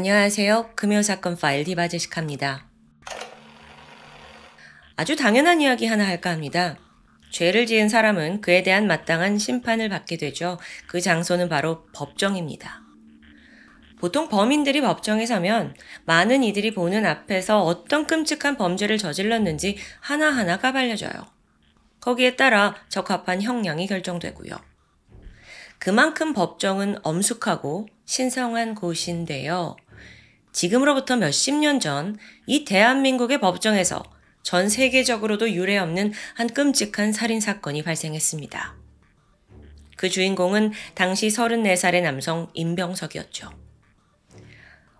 안녕하세요. 금요사건 파일 디바제식합니다. 아주 당연한 이야기 하나 할까 합니다. 죄를 지은 사람은 그에 대한 마땅한 심판을 받게 되죠. 그 장소는 바로 법정입니다. 보통 범인들이 법정에 서면 많은 이들이 보는 앞에서 어떤 끔찍한 범죄를 저질렀는지 하나하나 까발려져요. 거기에 따라 적합한 형량이 결정되고요. 그만큼 법정은 엄숙하고 신성한 곳인데요. 지금으로부터 몇십 년 전 이 대한민국의 법정에서 전 세계적으로도 유례없는 한 끔찍한 살인사건이 발생했습니다. 그 주인공은 당시 34살의 남성 임병석이었죠.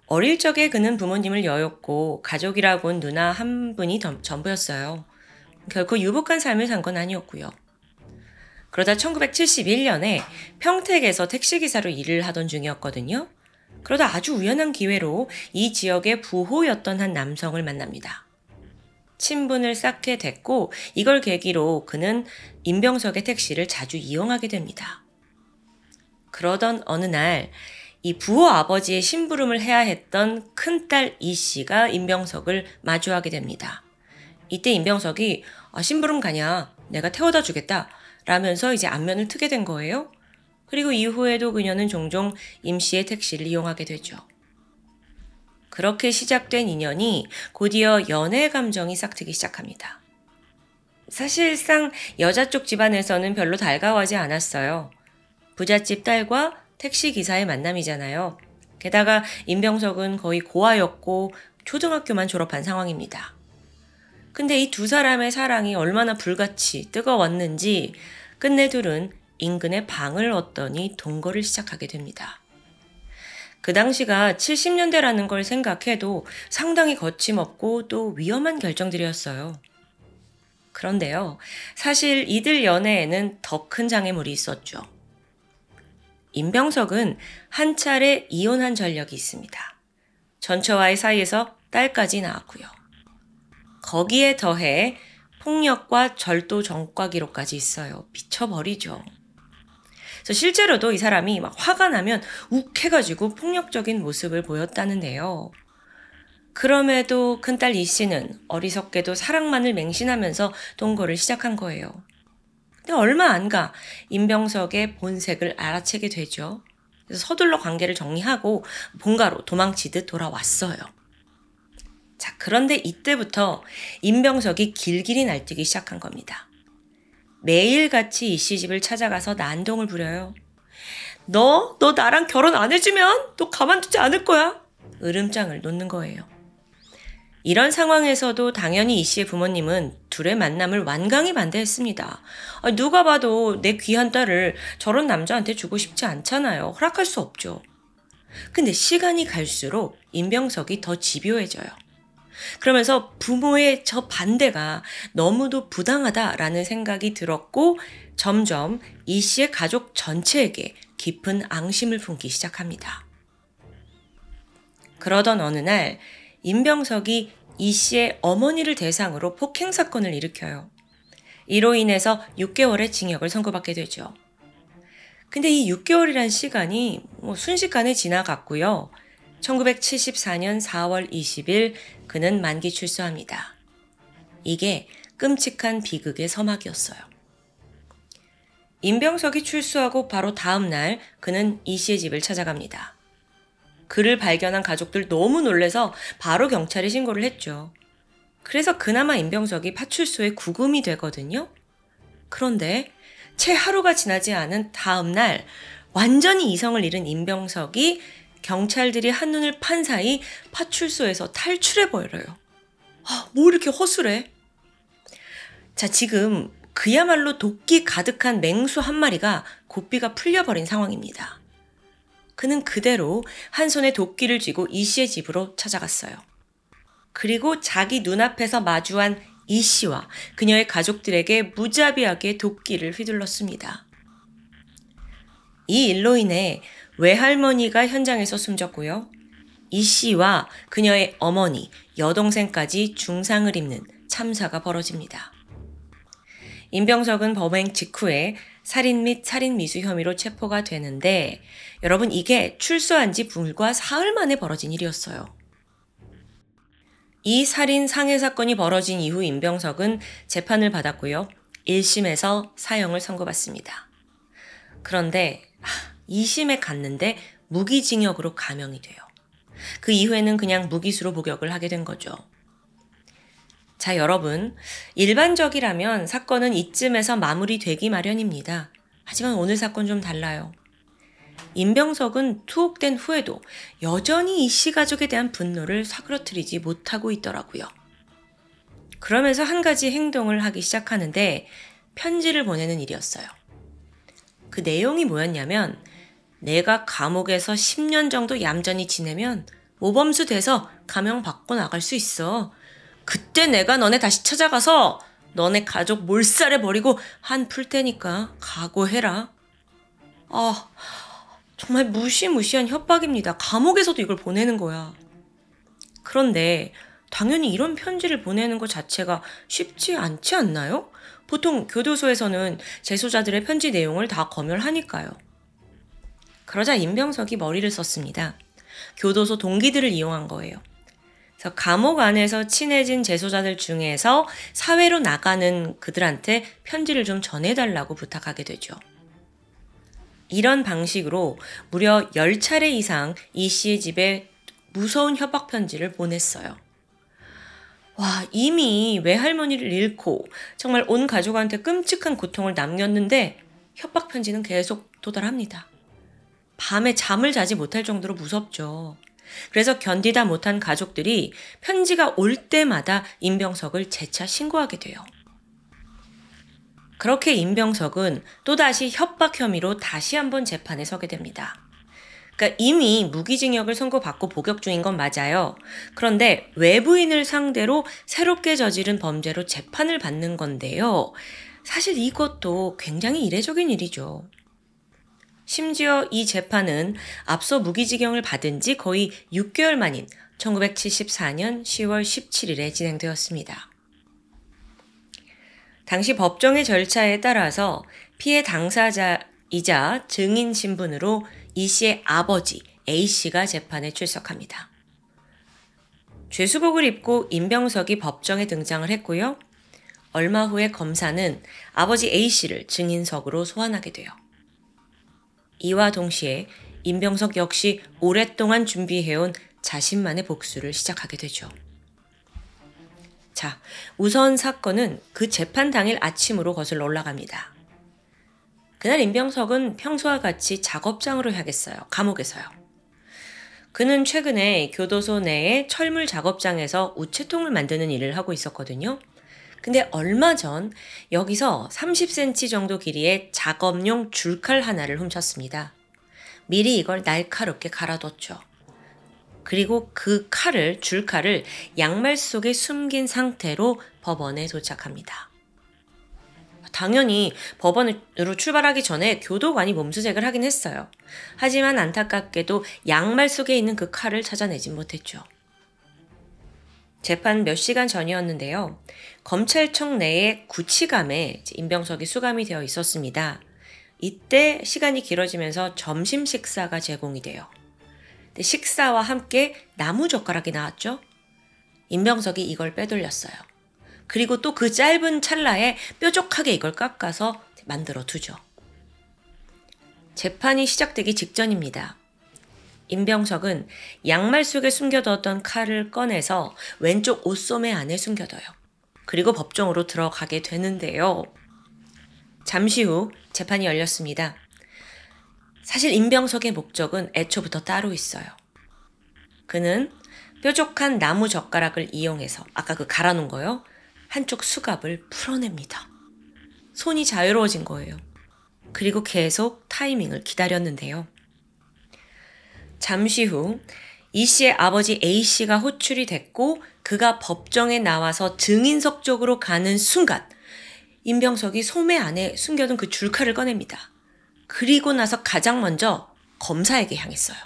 어릴 적에 그는 부모님을 여였고 가족이라곤 누나 한 분이 전부였어요. 결코 유복한 삶을 산 건 아니었고요. 그러다 1971년에 평택에서 택시기사로 일을 하던 중이었거든요. 그러다 아주 우연한 기회로 이 지역의 부호였던 한 남성을 만납니다. 친분을 쌓게 됐고 이걸 계기로 그는 임병석의 택시를 자주 이용하게 됩니다. 그러던 어느 날 이 부호 아버지의 심부름을 해야 했던 큰딸 이 씨가 임병석을 마주하게 됩니다. 이때 임병석이 심부름 가냐? 내가 태워다 주겠다. 라면서 이제 안면을 트게 된 거예요. 그리고 이후에도 그녀는 종종 임 씨의 택시를 이용하게 되죠. 그렇게 시작된 인연이 곧이어 연애 감정이 싹트기 시작합니다. 사실상 여자 쪽 집안에서는 별로 달가워하지 않았어요. 부잣집 딸과 택시기사의 만남이잖아요. 게다가 임병석은 거의 고아였고 초등학교만 졸업한 상황입니다. 근데 이 두 사람의 사랑이 얼마나 불같이 뜨거웠는지 끝내 둘은 인근의 방을 얻더니 동거를 시작하게 됩니다. 그 당시가 70년대라는 걸 생각해도 상당히 거침없고 또 위험한 결정들이었어요. 그런데요, 사실 이들 연애에는 더 큰 장애물이 있었죠. 임병석은 한 차례 이혼한 전력이 있습니다. 전처와의 사이에서 딸까지 낳았고요. 거기에 더해 폭력과 절도 전과 기록까지 있어요. 미쳐버리죠. 그래서 실제로도 이 사람이 막 화가 나면 욱해가지고 폭력적인 모습을 보였다는데요. 그럼에도 큰딸 이 씨는 어리석게도 사랑만을 맹신하면서 동거를 시작한 거예요. 근데 얼마 안 가 임병석의 본색을 알아채게 되죠. 그래서 서둘러 관계를 정리하고 본가로 도망치듯 돌아왔어요. 자, 그런데 이때부터 임병석이 길길이 날뛰기 시작한 겁니다. 매일같이 이 씨 집을 찾아가서 난동을 부려요. 너 나랑 결혼 안 해주면 너 가만두지 않을 거야. 으름장을 놓는 거예요. 이런 상황에서도 당연히 이 씨의 부모님은 둘의 만남을 완강히 반대했습니다. 누가 봐도 내 귀한 딸을 저런 남자한테 주고 싶지 않잖아요. 허락할 수 없죠. 근데 시간이 갈수록 임병석이 더 집요해져요. 그러면서 부모의 저 반대가 너무도 부당하다라는 생각이 들었고 점점 이 씨의 가족 전체에게 깊은 앙심을 품기 시작합니다. 그러던 어느 날 임병석이 이 씨의 어머니를 대상으로 폭행 사건을 일으켜요. 이로 인해서 6개월의 징역을 선고받게 되죠. 근데 이 6개월이란 시간이 순식간에 지나갔고요. 1974년 4월 20일 그는 만기 출소합니다. 이게 끔찍한 비극의 서막이었어요. 임병석이 출소하고 바로 다음 날 그는 이 씨의 집을 찾아갑니다. 그를 발견한 가족들 너무 놀라서 바로 경찰에 신고를 했죠. 그래서 그나마 임병석이 파출소에 구금이 되거든요. 그런데 채 하루가 지나지 않은 다음 날 완전히 이성을 잃은 임병석이 경찰들이 한눈을 판 사이 파출소에서 탈출해버려요. 뭐 이렇게 허술해? 자, 지금 그야말로 도끼 가득한 맹수 한 마리가 고삐가 풀려버린 상황입니다. 그는 그대로 한 손에 도끼를 쥐고 이 씨의 집으로 찾아갔어요. 그리고 자기 눈앞에서 마주한 이 씨와 그녀의 가족들에게 무자비하게 도끼를 휘둘렀습니다. 이 일로 인해 외할머니가 현장에서 숨졌고요. 이 씨와 그녀의 어머니, 여동생까지 중상을 입는 참사가 벌어집니다. 임병석은 범행 직후에 살인 및 살인미수 혐의로 체포가 되는데 여러분 이게 출소한 지 불과 사흘 만에 벌어진 일이었어요. 이 살인 상해 사건이 벌어진 이후 임병석은 재판을 받았고요. 1심에서 사형을 선고받습니다. 그런데 2심에 갔는데 무기징역으로 감형이 돼요. 그 이후에는 그냥 무기수로 복역을 하게 된 거죠. 자, 여러분, 일반적이라면 사건은 이쯤에서 마무리되기 마련입니다. 하지만 오늘 사건 좀 달라요. 임병석은 투옥된 후에도 여전히 이씨 가족에 대한 분노를 사그러뜨리지 못하고 있더라고요. 그러면서 한 가지 행동을 하기 시작하는데 편지를 보내는 일이었어요. 그 내용이 뭐였냐면 내가 감옥에서 10년 정도 얌전히 지내면 모범수 돼서 감형받고 나갈 수 있어. 그때 내가 너네 다시 찾아가서 너네 가족 몰살해버리고 한 풀 테니까 각오해라. 정말 무시무시한 협박입니다. 감옥에서도 이걸 보내는 거야. 그런데 당연히 이런 편지를 보내는 것 자체가 쉽지 않지 않나요? 보통 교도소에서는 재소자들의 편지 내용을 다 검열하니까요. 그러자 임병석이 머리를 썼습니다. 교도소 동기들을 이용한 거예요. 그래서 감옥 안에서 친해진 재소자들 중에서 사회로 나가는 그들한테 편지를 좀 전해달라고 부탁하게 되죠. 이런 방식으로 무려 10차례 이상 이 씨의 집에 무서운 협박 편지를 보냈어요. 와, 이미 외할머니를 잃고 정말 온 가족한테 끔찍한 고통을 남겼는데 협박 편지는 계속 도달합니다. 밤에 잠을 자지 못할 정도로 무섭죠. 그래서 견디다 못한 가족들이 편지가 올 때마다 임병석을 재차 신고하게 돼요. 그렇게 임병석은 또다시 협박 혐의로 다시 한번 재판에 서게 됩니다. 그러니까 이미 무기징역을 선고받고 복역 중인 건 맞아요. 그런데 외부인을 상대로 새롭게 저지른 범죄로 재판을 받는 건데요. 사실 이것도 굉장히 이례적인 일이죠. 심지어 이 재판은 앞서 무기징역을 받은 지 거의 6개월 만인 1974년 10월 17일에 진행되었습니다. 당시 법정의 절차에 따라서 피해 당사자이자 증인 신분으로 이 씨의 아버지 A씨가 재판에 출석합니다. 죄수복을 입고 임병석이 법정에 등장을 했고요. 얼마 후에 검사는 아버지 A씨를 증인석으로 소환하게 돼요. 이와 동시에 임병석 역시 오랫동안 준비해온 자신만의 복수를 시작하게 되죠. 자, 우선 사건은 그 재판 당일 아침으로 거슬러 올라갑니다. 그날 임병석은 평소와 같이 작업장으로 향했어요. 감옥에서요. 그는 최근에 교도소 내의 철물 작업장에서 우체통을 만드는 일을 하고 있었거든요. 근데 얼마 전 여기서 30cm 정도 길이의 작업용 줄칼 하나를 훔쳤습니다. 미리 이걸 날카롭게 갈아뒀죠. 그리고 그 줄칼을 양말 속에 숨긴 상태로 법원에 도착합니다. 당연히 법원으로 출발하기 전에 교도관이 몸수색을 하긴 했어요. 하지만 안타깝게도 양말 속에 있는 그 칼을 찾아내진 못했죠. 재판 몇 시간 전이었는데요. 검찰청 내에 구치감에 임병석이 수감이 되어 있었습니다. 이때 시간이 길어지면서 점심 식사가 제공이 돼요. 근데 식사와 함께 나무젓가락이 나왔죠. 임병석이 이걸 빼돌렸어요. 그리고 또 그 짧은 찰나에 뾰족하게 이걸 깎아서 만들어 두죠. 재판이 시작되기 직전입니다. 임병석은 양말 속에 숨겨두었던 칼을 꺼내서 왼쪽 옷소매 안에 숨겨둬요. 그리고 법정으로 들어가게 되는데요. 잠시 후 재판이 열렸습니다. 사실 임병석의 목적은 애초부터 따로 있어요. 그는 뾰족한 나무 젓가락을 이용해서 아까 그 갈아놓은 거요. 한쪽 수갑을 풀어냅니다. 손이 자유로워진 거예요. 그리고 계속 타이밍을 기다렸는데요. 잠시 후 이 씨의 아버지 A씨가 호출이 됐고 그가 법정에 나와서 증인석 쪽으로 가는 순간 임병석이 소매 안에 숨겨둔 그 줄칼을 꺼냅니다. 그리고 나서 가장 먼저 검사에게 향했어요.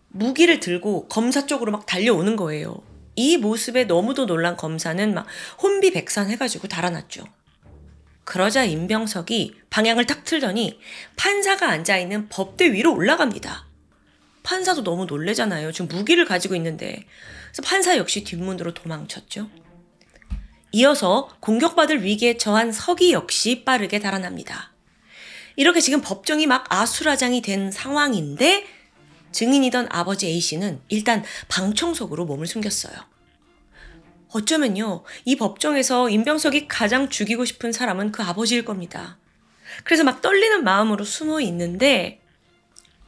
무기를 들고 검사 쪽으로 막 달려오는 거예요. 이 모습에 너무도 놀란 검사는 막 혼비백산해가지고 달아났죠. 그러자 임병석이 방향을 딱 틀더니 판사가 앉아있는 법대 위로 올라갑니다. 판사도 너무 놀래잖아요. 지금 무기를 가지고 있는데. 그래서 판사 역시 뒷문으로 도망쳤죠. 이어서 공격받을 위기에 처한 서기 역시 빠르게 달아납니다. 이렇게 지금 법정이 막 아수라장이 된 상황인데 증인이던 아버지 A씨는 일단 방청 속으로 몸을 숨겼어요. 어쩌면요, 이 법정에서 임병석이 가장 죽이고 싶은 사람은 그 아버지일 겁니다. 그래서 막 떨리는 마음으로 숨어 있는데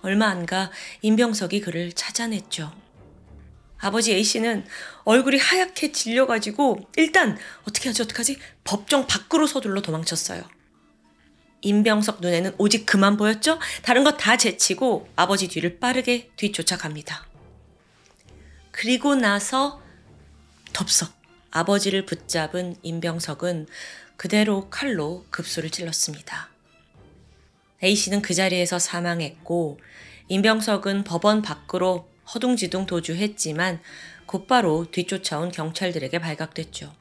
얼마 안 가 임병석이 그를 찾아냈죠. 아버지 A씨는 얼굴이 하얗게 질려가지고 일단 어떻게 하지? 법정 밖으로 서둘러 도망쳤어요. 임병석 눈에는 오직 그만 보였죠? 다른 거 다 제치고 아버지 뒤를 빠르게 뒤쫓아갑니다. 그리고 나서 덥석 아버지를 붙잡은 임병석은 그대로 칼로 급소를 찔렀습니다. A씨는 그 자리에서 사망했고 임병석은 법원 밖으로 허둥지둥 도주했지만 곧바로 뒤쫓아온 경찰들에게 발각됐죠.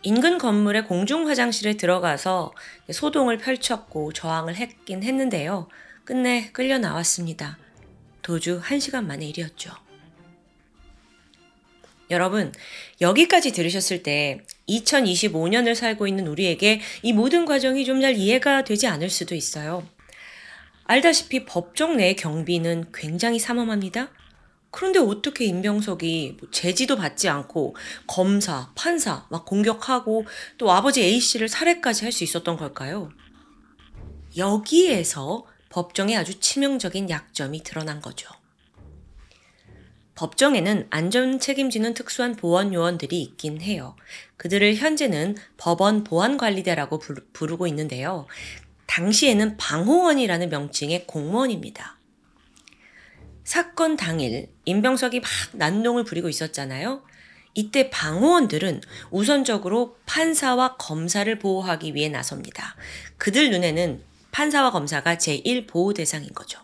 인근 건물의 공중 화장실에 들어가서 소동을 펼쳤고 저항을 했긴 했는데요. 끝내 끌려 나왔습니다. 도주 1시간 만의 일이었죠. 여러분, 여기까지 들으셨을 때 2025년을 살고 있는 우리에게 이 모든 과정이 좀 잘 이해가 되지 않을 수도 있어요. 알다시피 법정 내 경비는 굉장히 삼엄합니다. 그런데 어떻게 임병석이 제지도 받지 않고 검사, 판사 막 공격하고 또 아버지 A씨를 살해까지 할 수 있었던 걸까요? 여기에서 법정의 아주 치명적인 약점이 드러난 거죠. 법정에는 안전 책임지는 특수한 보안 요원들이 있긴 해요. 그들을 현재는 법원 보안관리대라고 부르고 있는데요. 당시에는 방호원이라는 명칭의 공무원입니다. 사건 당일 임병석이 막 난동을 부리고 있었잖아요. 이때 방호원들은 우선적으로 판사와 검사를 보호하기 위해 나섭니다. 그들 눈에는 판사와 검사가 제1보호 대상인 거죠.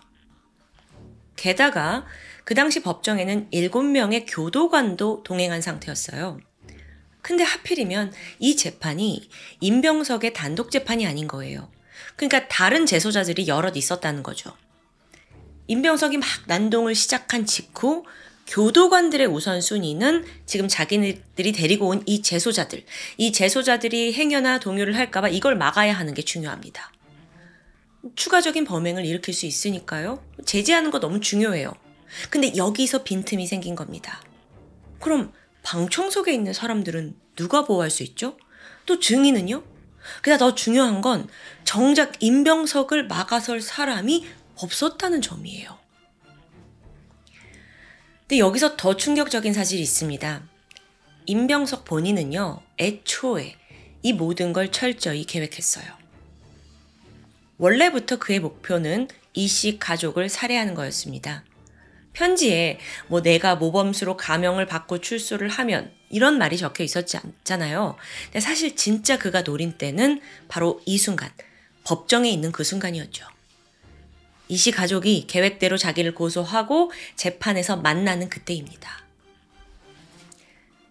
게다가 그 당시 법정에는 7명의 교도관도 동행한 상태였어요. 근데 하필이면 이 재판이 임병석의 단독 재판이 아닌 거예요. 그러니까 다른 재소자들이 여럿 있었다는 거죠. 임병석이 막 난동을 시작한 직후 교도관들의 우선순위는 지금 자기네들이 데리고 온 이 재소자들이 행여나 동요를 할까봐 이걸 막아야 하는 게 중요합니다. 추가적인 범행을 일으킬 수 있으니까요. 제재하는 거 너무 중요해요. 근데 여기서 빈틈이 생긴 겁니다. 그럼 방청 속에 있는 사람들은 누가 보호할 수 있죠? 또 증인은요? 그다 더 중요한 건 정작 임병석을 막아설 사람이 없었다는 점이에요. 근데 여기서 더 충격적인 사실이 있습니다. 임병석 본인은요, 애초에 이 모든 걸 철저히 계획했어요. 원래부터 그의 목표는 이씨 가족을 살해하는 거였습니다. 편지에 내가 모범수로 가명을 받고 출소를 하면 이런 말이 적혀 있었지 않잖아요. 근데 사실 진짜 그가 노린 때는 바로 이 순간, 법정에 있는 그 순간이었죠. 이씨 가족이 계획대로 자기를 고소하고 재판에서 만나는 그때입니다.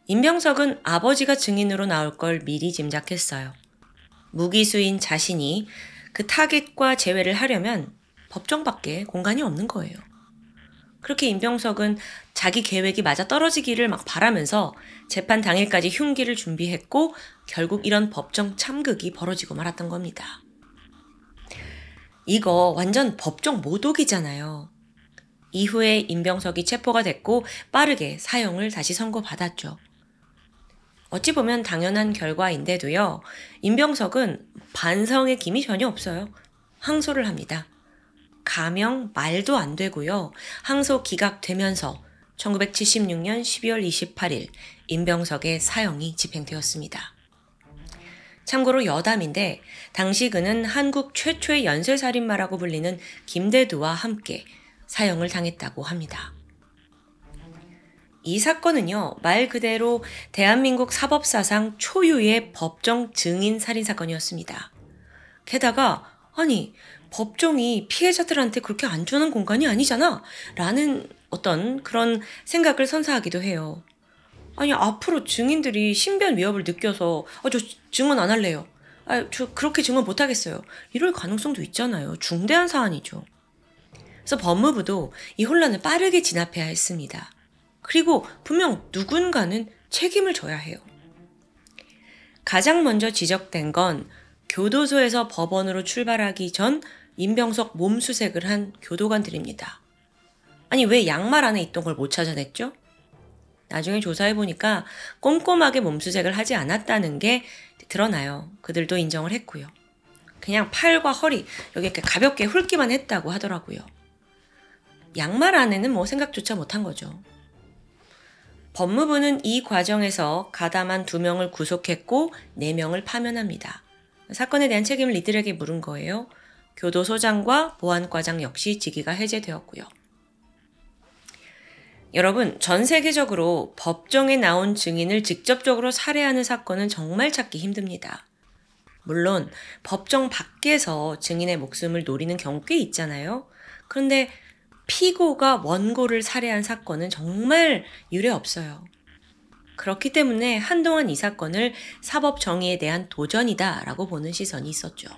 임병석은 아버지가 증인으로 나올 걸 미리 짐작했어요. 무기수인 자신이 그 타겟과 재회를 하려면 법정 밖에 공간이 없는 거예요. 그렇게 임병석은 자기 계획이 맞아 떨어지기를 막 바라면서 재판 당일까지 흉기를 준비했고 결국 이런 법정 참극이 벌어지고 말았던 겁니다. 이거 완전 법정 모독이잖아요. 이후에 임병석이 체포가 됐고 빠르게 사형을 다시 선고받았죠. 어찌 보면 당연한 결과인데도요. 임병석은 반성의 김이 전혀 없어요. 항소를 합니다. 가명 말도 안 되고요. 항소 기각되면서 1976년 12월 28일 임병석의 사형이 집행되었습니다. 참고로 여담인데 당시 그는 한국 최초의 연쇄살인마라고 불리는 김대두와 함께 사형을 당했다고 합니다. 이 사건은요, 말 그대로 대한민국 사법사상 초유의 법정 증인 살인사건이었습니다. 게다가 법정이 피해자들한테 그렇게 안전한 공간이 아니잖아 라는 어떤 그런 생각을 선사하기도 해요. 앞으로 증인들이 신변 위협을 느껴서 저 증언 안 할래요. 저 그렇게 증언 못하겠어요. 이럴 가능성도 있잖아요. 중대한 사안이죠. 그래서 법무부도 이 혼란을 빠르게 진압해야 했습니다. 그리고 분명 누군가는 책임을 져야 해요. 가장 먼저 지적된 건 교도소에서 법원으로 출발하기 전 임병석 몸수색을 한 교도관들입니다. 아니, 왜 양말 안에 있던 걸 못 찾아냈죠? 나중에 조사해보니까 꼼꼼하게 몸수색을 하지 않았다는 게 드러나요. 그들도 인정을 했고요. 그냥 팔과 허리, 여기 이렇게 가볍게 훑기만 했다고 하더라고요. 양말 안에는 뭐 생각조차 못한 거죠. 법무부는 이 과정에서 가담한 2명을 구속했고 4명을 파면합니다. 사건에 대한 책임을 이들에게 물은 거예요. 교도소장과 보안과장 역시 직위가 해제되었고요. 여러분, 전 세계적으로 법정에 나온 증인을 직접적으로 살해하는 사건은 정말 찾기 힘듭니다. 물론 법정 밖에서 증인의 목숨을 노리는 경우 꽤 있잖아요. 그런데 피고가 원고를 살해한 사건은 정말 유례 없어요. 그렇기 때문에 한동안 이 사건을 사법 정의에 대한 도전이다라고 보는 시선이 있었죠.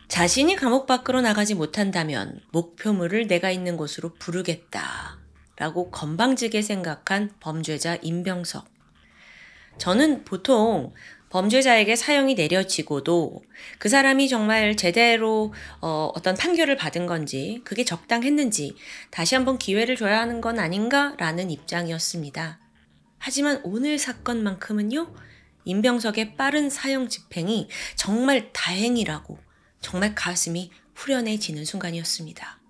자신이 감옥 밖으로 나가지 못한다면 목표물을 내가 있는 곳으로 부르겠다라고 건방지게 생각한 범죄자 임병석. 저는 보통 범죄자에게 사형이 내려지고도 그 사람이 정말 제대로 어떤 판결을 받은 건지, 그게 적당했는지 다시 한번 기회를 줘야 하는 건 아닌가라는 입장이었습니다. 하지만 오늘 사건만큼은요, 임병석의 빠른 사형 집행이 정말 다행이라고, 정말 가슴이 후련해지는 순간이었습니다.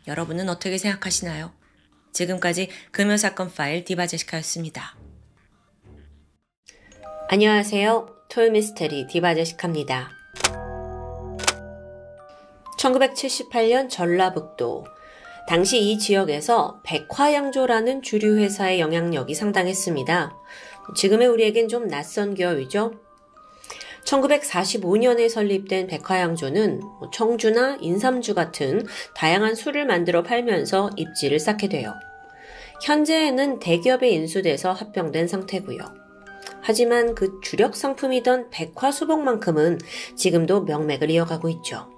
여러분은 어떻게 생각하시나요? 지금까지 금요사건 파일 디바제시카였습니다. 안녕하세요. 토요미스테리 디바제시카입니다. 1978년 전라북도. 당시 이 지역에서 백화양조라는 주류 회사의 영향력이 상당했습니다. 지금의 우리에겐 좀 낯선 기업이죠. 1945년에 설립된 백화양조는 청주나 인삼주 같은 다양한 술을 만들어 팔면서 입지를 쌓게 돼요. 현재에는 대기업에 인수돼서 합병된 상태고요. 하지만 그 주력 상품이던 백화수복만큼은 지금도 명맥을 이어가고 있죠.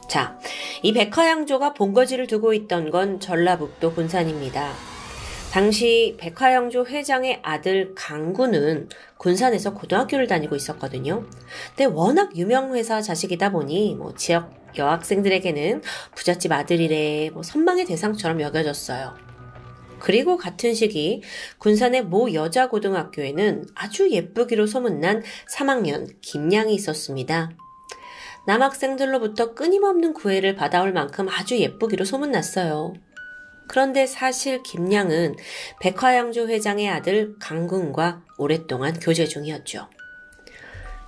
자, 이 백화양조가 본거지를 두고 있던 건 전라북도 군산입니다. 당시 백화양조 회장의 아들 강구는 군산에서 고등학교를 다니고 있었거든요. 근데 워낙 유명 회사 자식이다 보니 지역 여학생들에게는 부잣집 아들이래 선망의 대상처럼 여겨졌어요. 그리고 같은 시기 군산의 모 여자고등학교에는 아주 예쁘기로 소문난 3학년 김양이 있었습니다. 남학생들로부터 끊임없는 구애를 받아올 만큼 아주 예쁘기로 소문났어요. 그런데 사실 김양은 백화양조 회장의 아들 강군과 오랫동안 교제 중이었죠.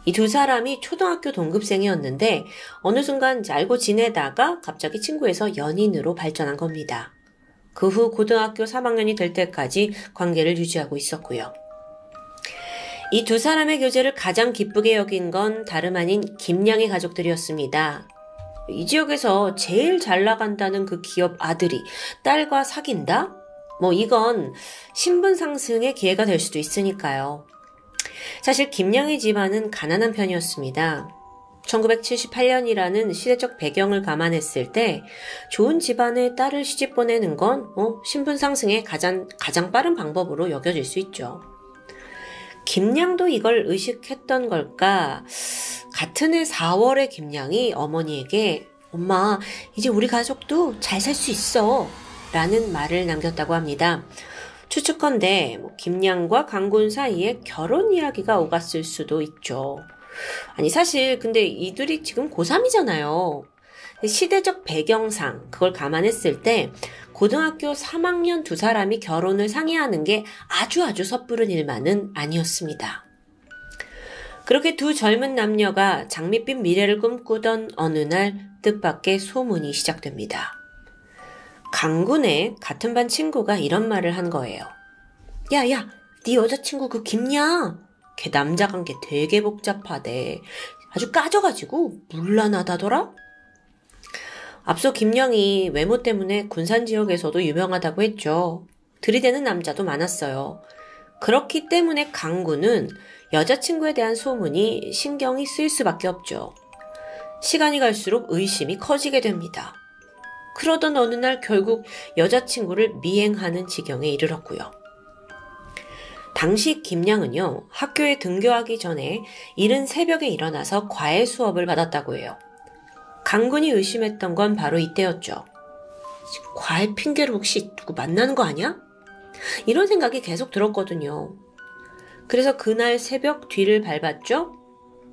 이 2사람이 초등학교 동급생이었는데 어느 순간 알고 지내다가 갑자기 친구에서 연인으로 발전한 겁니다. 그 후 고등학교 3학년이 될 때까지 관계를 유지하고 있었고요. 이 2사람의 교제를 가장 기쁘게 여긴 건 다름 아닌 김양의 가족들이었습니다. 이 지역에서 제일 잘 나간다는 그 기업 아들이 딸과 사귄다? 이건 신분 상승의 기회가 될 수도 있으니까요. 사실 김양의 집안은 가난한 편이었습니다. 1978년이라는 시대적 배경을 감안했을 때 좋은 집안의 딸을 시집 보내는 건 신분 상승의 가장 빠른 방법으로 여겨질 수 있죠. 김양도 이걸 의식했던 걸까? 같은 해 4월에 김양이 어머니에게 엄마, 이제 우리 가족도 잘 살 수 있어 라는 말을 남겼다고 합니다. 추측컨대 김양과 강군 사이에 결혼 이야기가 오갔을 수도 있죠. 아니 사실 근데 이들이 지금 고3이잖아요. 시대적 배경상 그걸 감안했을 때 고등학교 3학년 2사람이 결혼을 상의하는 게 아주 섣부른 일만은 아니었습니다. 그렇게 2 젊은 남녀가 장밋빛 미래를 꿈꾸던 어느 날 뜻밖의 소문이 시작됩니다. 강군의 같은 반 친구가 이런 말을 한 거예요. 야, 네 여자친구 그 김양 걔 남자관계 되게 복잡하대. 아주 까져가지고 문란하다더라? 앞서 김양이 외모 때문에 군산 지역에서도 유명하다고 했죠. 들이대는 남자도 많았어요. 그렇기 때문에 강구는 여자친구에 대한 소문이 신경이 쓰일 수밖에 없죠. 시간이 갈수록 의심이 커지게 됩니다. 그러던 어느 날 결국 여자친구를 미행하는 지경에 이르렀고요. 당시 김양은요, 학교에 등교하기 전에 이른 새벽에 일어나서 과외 수업을 받았다고 해요. 강군이 의심했던 건 바로 이때였죠. 과외 핑계로 혹시 누구 만나는 거 아니야? 이런 생각이 계속 들었거든요. 그래서 그날 새벽 뒤를 밟았죠.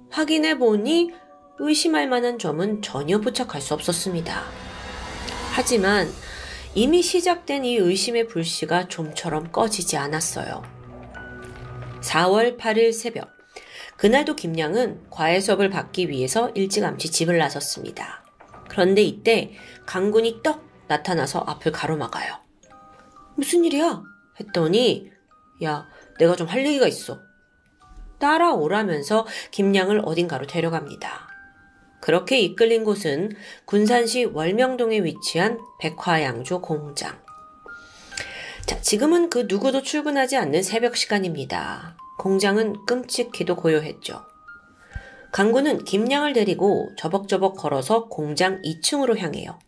확인해 보니 의심할 만한 점은 전혀 포착할 수 없었습니다. 하지만 이미 시작된 이 의심의 불씨가 좀처럼 꺼지지 않았어요. 4월 8일 새벽, 그날도 김양은 과외 수업을 받기 위해서 일찌감치 집을 나섰습니다. 그런데 이때 강군이 떡 나타나서 앞을 가로막아요. 무슨 일이야? 했더니 야, 내가 좀 할 얘기가 있어. 따라오라면서 김양을 어딘가로 데려갑니다. 그렇게 이끌린 곳은 군산시 월명동에 위치한 백화양조 공장. 자, 지금은 그 누구도 출근하지 않는 새벽 시간입니다. 공장은 끔찍히도 고요했죠. 강군은 김양을 데리고 저벅저벅 걸어서 공장 2층으로 향해요.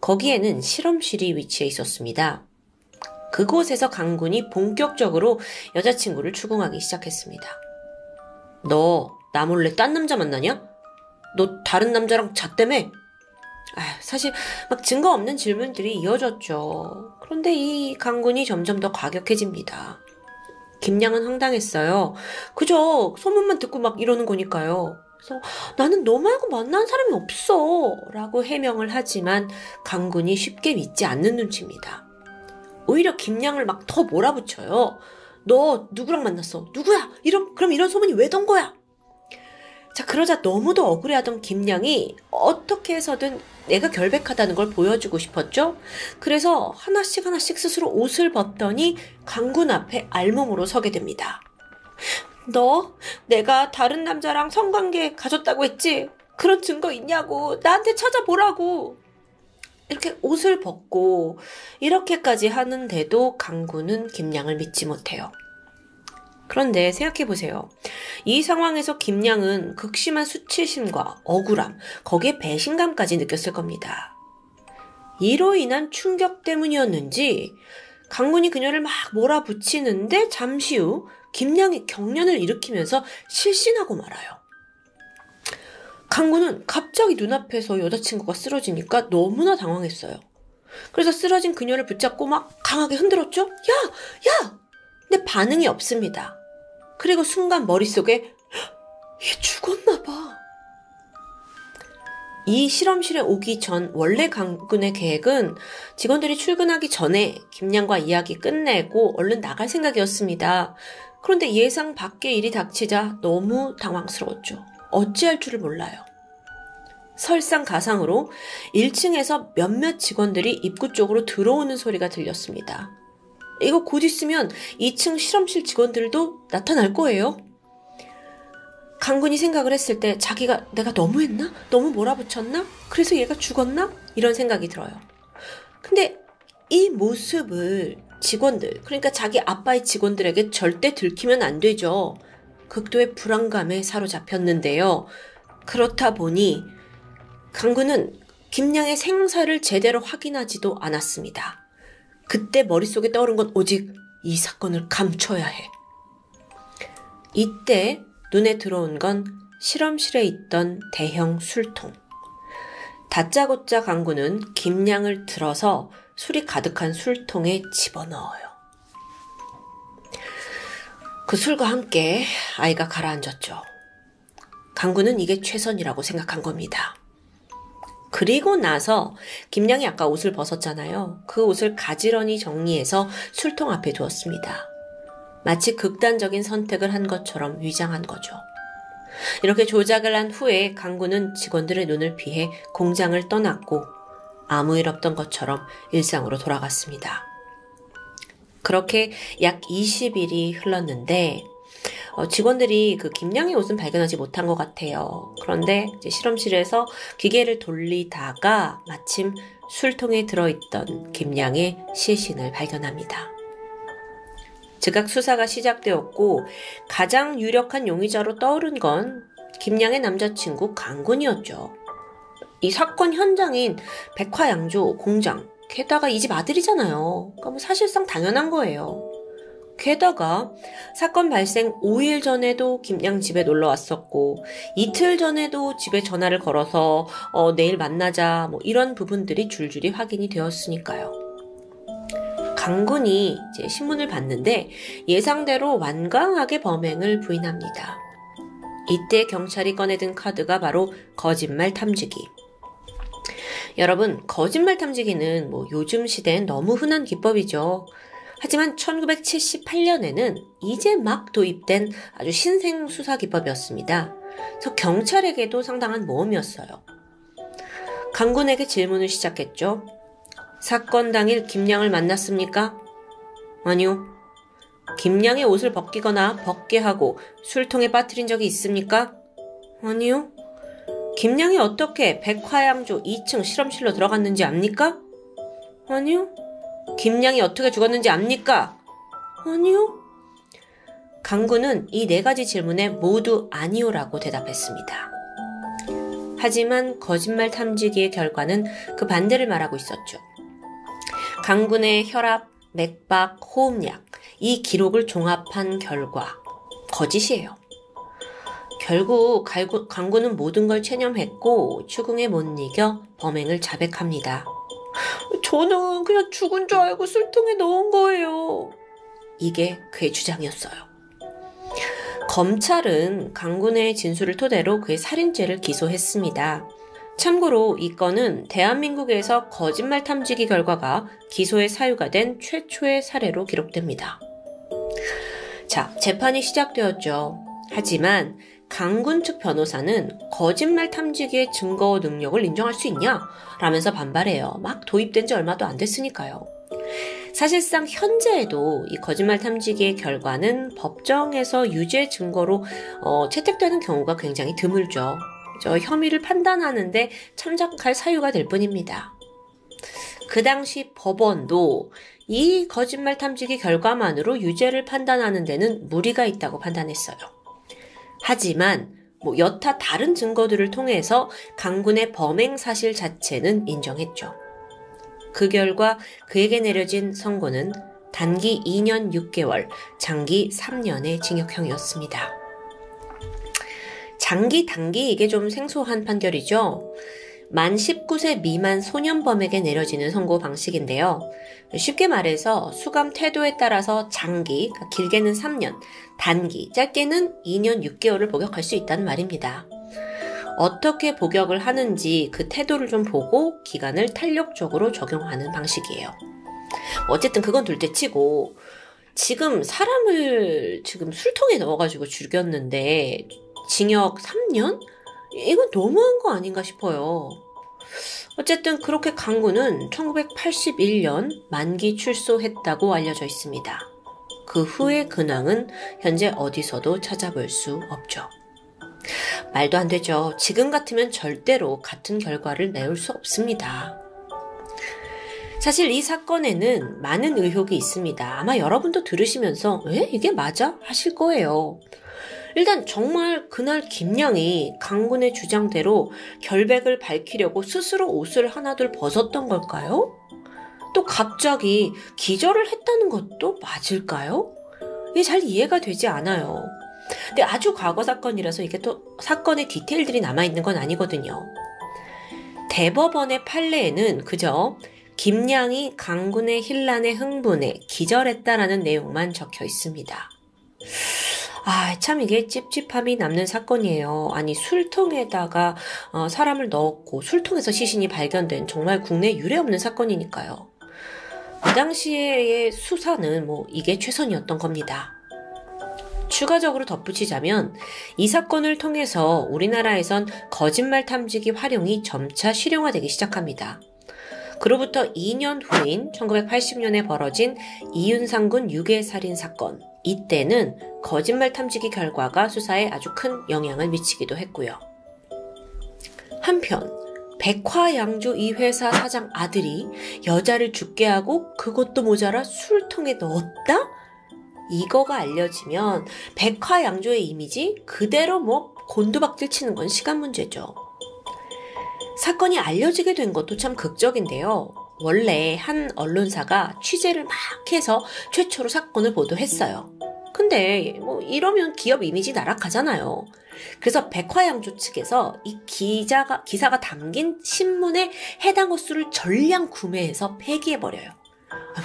거기에는 실험실이 위치해 있었습니다. 그곳에서 강군이 본격적으로 여자친구를 추궁하기 시작했습니다. 너 나 몰래 딴 남자 만나냐? 너 다른 남자랑 잤다며? 사실 막 증거 없는 질문들이 이어졌죠. 그런데 이 강군이 점점 더 과격해집니다. 김양은 황당했어요. 그저 소문만 듣고 막 이러는 거니까요. 그래서 나는 너 말고 만난 사람이 없어 라고 해명을 하지만 강군이 쉽게 믿지 않는 눈치입니다. 오히려 김양을 막 더 몰아붙여요. 너 누구랑 만났어? 누구야? 그럼 이런 소문이 왜 돈 거야? 자, 그러자 너무도 억울해하던 김양이 어떻게 해서든 내가 결백하다는 걸 보여주고 싶었죠. 그래서 하나씩 스스로 옷을 벗더니 강군 앞에 알몸으로 서게 됩니다. 너 내가 다른 남자랑 성관계 가졌다고 했지? 그런 증거 있냐고. 나한테 찾아보라고. 이렇게 옷을 벗고 이렇게까지 하는데도 강군은 김양을 믿지 못해요. 그런데 생각해보세요. 이 상황에서 김양은 극심한 수치심과 억울함, 거기에 배신감까지 느꼈을 겁니다. 이로 인한 충격 때문이었는지 강군이 그녀를 막 몰아붙이는데 잠시 후 김양이 경련을 일으키면서 실신하고 말아요. 강군은 갑자기 눈앞에서 여자친구가 쓰러지니까 너무나 당황했어요. 그래서 쓰러진 그녀를 붙잡고 막 강하게 흔들었죠? 야! 근데 반응이 없습니다. 그리고 순간 머릿속에 얘 죽었나 봐. 이 실험실에 오기 전 원래 강군의 계획은 직원들이 출근하기 전에 김양과 이야기 끝내고 얼른 나갈 생각이었습니다. 그런데 예상 밖의 일이 닥치자 너무 당황스러웠죠. 어찌할 줄을 몰라요. 설상가상으로 1층에서 몇몇 직원들이 입구 쪽으로 들어오는 소리가 들렸습니다. 이거 곧 있으면 2층 실험실 직원들도 나타날 거예요. 강군이 생각을 했을 때 자기가 내가 너무했나? 너무 몰아붙였나? 그래서 얘가 죽었나? 이런 생각이 들어요. 근데 이 모습을 직원들, 그러니까 자기 아빠의 직원들에게 절대 들키면 안 되죠. 극도의 불안감에 사로잡혔는데요. 그렇다 보니 강군은 김양의 생사를 제대로 확인하지도 않았습니다. 그때 머릿속에 떠오른 건 오직 이 사건을 감춰야 해. 이때 눈에 들어온 건 실험실에 있던 대형 술통. 다짜고짜 강군은 김양을 들어서 술이 가득한 술통에 집어넣어요. 그 술과 함께 아이가 가라앉았죠. 강군은 이게 최선이라고 생각한 겁니다. 그리고 나서 김양이 아까 옷을 벗었잖아요. 그 옷을 가지런히 정리해서 술통 앞에 두었습니다. 마치 극단적인 선택을 한 것처럼 위장한 거죠. 이렇게 조작을 한 후에 강군은 직원들의 눈을 피해 공장을 떠났고 아무 일 없던 것처럼 일상으로 돌아갔습니다. 그렇게 약 20일이 흘렀는데 직원들이 그 김양의 옷은 발견하지 못한 것 같아요. 그런데 이제 실험실에서 기계를 돌리다가 마침 술통에 들어있던 김양의 시신을 발견합니다. 즉각 수사가 시작되었고 가장 유력한 용의자로 떠오른 건 김양의 남자친구 강군이었죠. 이 사건 현장인 백화양조 공장, 게다가 이 집 아들이잖아요. 그러니까 뭐 사실상 당연한 거예요. 게다가 사건 발생 5일 전에도 김양 집에 놀러 왔었고 이틀 전에도 집에 전화를 걸어서 내일 만나자 뭐 이런 부분들이 줄줄이 확인이 되었으니까요. 강군이 이제 신문을 봤는데 예상대로 완강하게 범행을 부인합니다. 이때 경찰이 꺼내든 카드가 바로 거짓말 탐지기. 여러분, 거짓말 탐지기는 뭐 요즘 시대엔 너무 흔한 기법이죠. 하지만 1978년에는 이제 막 도입된 아주 신생 수사 기법이었습니다. 그래서 경찰에게도 상당한 모험이었어요. 강군에게 질문을 시작했죠. 사건 당일 김양을 만났습니까? 아니요. 김양의 옷을 벗기거나 벗게 하고 술통에 빠뜨린 적이 있습니까? 아니요. 김양이 어떻게 백화양조 2층 실험실로 들어갔는지 압니까? 아니요. 김양이 어떻게 죽었는지 압니까? 아니요. 강군은 이 4가지 질문에 모두 아니오라고 대답했습니다. 하지만 거짓말 탐지기의 결과는 그 반대를 말하고 있었죠. 강군의 혈압, 맥박, 호흡약, 이 기록을 종합한 결과 거짓이에요. 결국 강군은 모든 걸 체념했고 추궁에 못 이겨 범행을 자백합니다. 저는 그냥 죽은 줄 알고 술통에 넣은 거예요. 이게 그의 주장이었어요. 검찰은 강군의 진술을 토대로 그의 살인죄를 기소했습니다. 참고로 이 건은 대한민국에서 거짓말 탐지기 결과가 기소의 사유가 된 최초의 사례로 기록됩니다. 자, 재판이 시작되었죠. 하지만 강군 측 변호사는 거짓말 탐지기의 증거 능력을 인정할 수 있냐? 라면서 반발해요. 막 도입된 지 얼마도 안 됐으니까요. 사실상 현재에도 이 거짓말 탐지기의 결과는 법정에서 유죄 증거로 채택되는 경우가 굉장히 드물죠. 혐의를 판단하는데 참작할 사유가 될 뿐입니다. 그 당시 법원도 이 거짓말 탐지기 결과만으로 유죄를 판단하는 데는 무리가 있다고 판단했어요. 하지만 여타 다른 증거들을 통해서 강군의 범행 사실 자체는 인정했죠. 그 결과 그에게 내려진 선고는 단기 2년 6개월, 장기 3년의 징역형이었습니다. 장기, 단기 이게 좀 생소한 판결이죠. 만 19세 미만 소년범에게 내려지는 선고 방식인데요. 쉽게 말해서 수감 태도에 따라서 장기, 그러니까 길게는 3년, 단기, 짧게는 2년 6개월을 복역할 수 있다는 말입니다. 어떻게 복역을 하는지 그 태도를 좀 보고 기간을 탄력적으로 적용하는 방식이에요. 어쨌든 그건 둘째치고 지금 사람을 술통에 넣어가지고 죽였는데 징역 3년? 이건 너무한 거 아닌가 싶어요. 어쨌든 그렇게 강군은 1981년 만기 출소했다고 알려져 있습니다. 그 후의 근황은 현재 어디서도 찾아볼 수 없죠. 말도 안 되죠. 지금 같으면 절대로 같은 결과를 내올 수 없습니다. 사실 이 사건에는 많은 의혹이 있습니다. 아마 여러분도 들으시면서 왜 이게 맞아? 하실 거예요. 일단 정말 그날 김양이 강군의 주장대로 결백을 밝히려고 스스로 옷을 하나둘 벗었던 걸까요? 또 갑자기 기절을 했다는 것도 맞을까요? 이게 잘 이해가 되지 않아요. 근데 아주 과거 사건이라서 이게 또 사건의 디테일들이 남아있는 건 아니거든요. 대법원의 판례에는 그저 김양이 강군의 혼란에 흥분해 기절했다라는 내용만 적혀 있습니다. 참 이게 찝찝함이 남는 사건이에요. 아니 술통에다가 사람을 넣었고 술통에서 시신이 발견된 정말 국내 유례 없는 사건이니까요. 그 당시의 수사는 이게 최선이었던 겁니다. 추가적으로 덧붙이자면 이 사건을 통해서 우리나라에선 거짓말 탐지기 활용이 점차 실용화되기 시작합니다. 그로부터 2년 후인 1980년에 벌어진 이윤상군 유괴살인 사건. 이때는 거짓말 탐지기 결과가 수사에 아주 큰 영향을 미치기도 했고요. 한편 백화양조 이 회사 사장 아들이 여자를 죽게 하고 그것도 모자라 술통에 넣었다? 이거가 알려지면 백화양조의 이미지 그대로 곤두박질 치는 건 시간 문제죠. 사건이 알려지게 된 것도 참 극적인데요. 원래 한 언론사가 취재를 막 해서 최초로 사건을 보도했어요. 근데 이러면 기업 이미지 나락하잖아요. 그래서 백화양조 측에서 이 기사가 담긴 신문의 해당 호수를 전량 구매해서 폐기해버려요.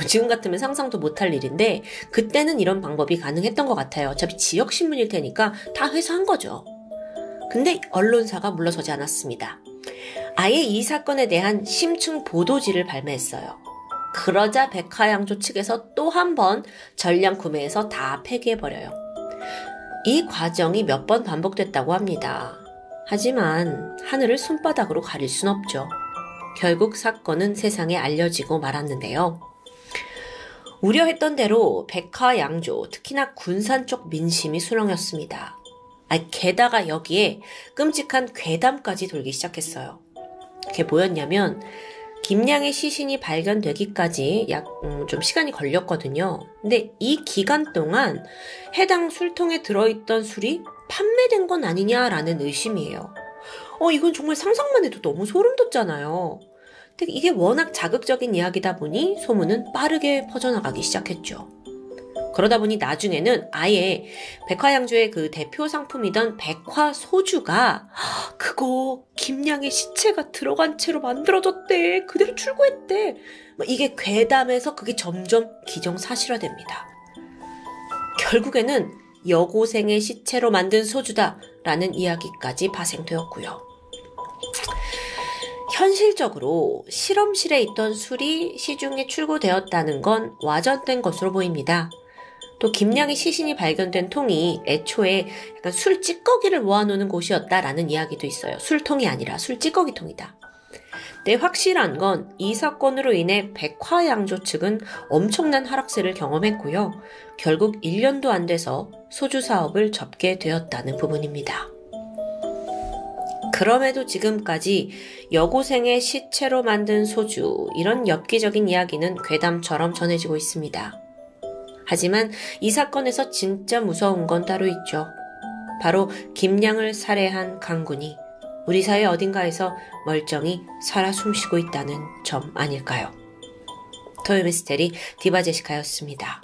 지금 같으면 상상도 못할 일인데 그때는 이런 방법이 가능했던 것 같아요. 어차피 지역신문일 테니까 다 회수한 거죠. 근데 언론사가 물러서지 않았습니다. 아예 이 사건에 대한 심층 보도지를 발매했어요. 그러자 백화양조 측에서 또 한 번 전량 구매해서 다 폐기해버려요. 이 과정이 몇 번 반복됐다고 합니다. 하지만 하늘을 손바닥으로 가릴 순 없죠. 결국 사건은 세상에 알려지고 말았는데요. 우려했던 대로 백화양조, 특히나 군산 쪽 민심이 수렁였습니다. 게다가 여기에 끔찍한 괴담까지 돌기 시작했어요. 그게 뭐였냐면 김양의 시신이 발견되기까지 좀 시간이 걸렸거든요. 근데 이 기간 동안 해당 술통에 들어있던 술이 판매된 건 아니냐라는 의심이에요. 이건 정말 상상만 해도 너무 소름 돋잖아요. 근데 이게 워낙 자극적인 이야기다 보니 소문은 빠르게 퍼져나가기 시작했죠. 그러다 보니 나중에는 아예 백화양조의 그 대표 상품이던 백화소주가 그거 김양의 시체가 들어간 채로 만들어졌대. 그대로 출고했대. 이게 괴담에서 그게 점점 기정사실화됩니다. 결국에는 여고생의 시체로 만든 소주다라는 이야기까지 파생되었고요. 현실적으로 실험실에 있던 술이 시중에 출고되었다는 건 와전된 것으로 보입니다. 또 김양의 시신이 발견된 통이 애초에 약간 술 찌꺼기를 모아놓는 곳이었다라는 이야기도 있어요. 술통이 아니라 술 찌꺼기 통이다. 근데 확실한 건 이 사건으로 인해 백화양조 측은 엄청난 하락세를 경험했고요. 결국 1년도 안 돼서 소주 사업을 접게 되었다는 부분입니다. 그럼에도 지금까지 여고생의 시체로 만든 소주, 이런 엽기적인 이야기는 괴담처럼 전해지고 있습니다. 하지만 이 사건에서 진짜 무서운 건 따로 있죠. 바로 김양을 살해한 강군이 우리 사회 어딘가에서 멀쩡히 살아 숨쉬고 있다는 점 아닐까요? 토요미스테리 디바제시카였습니다.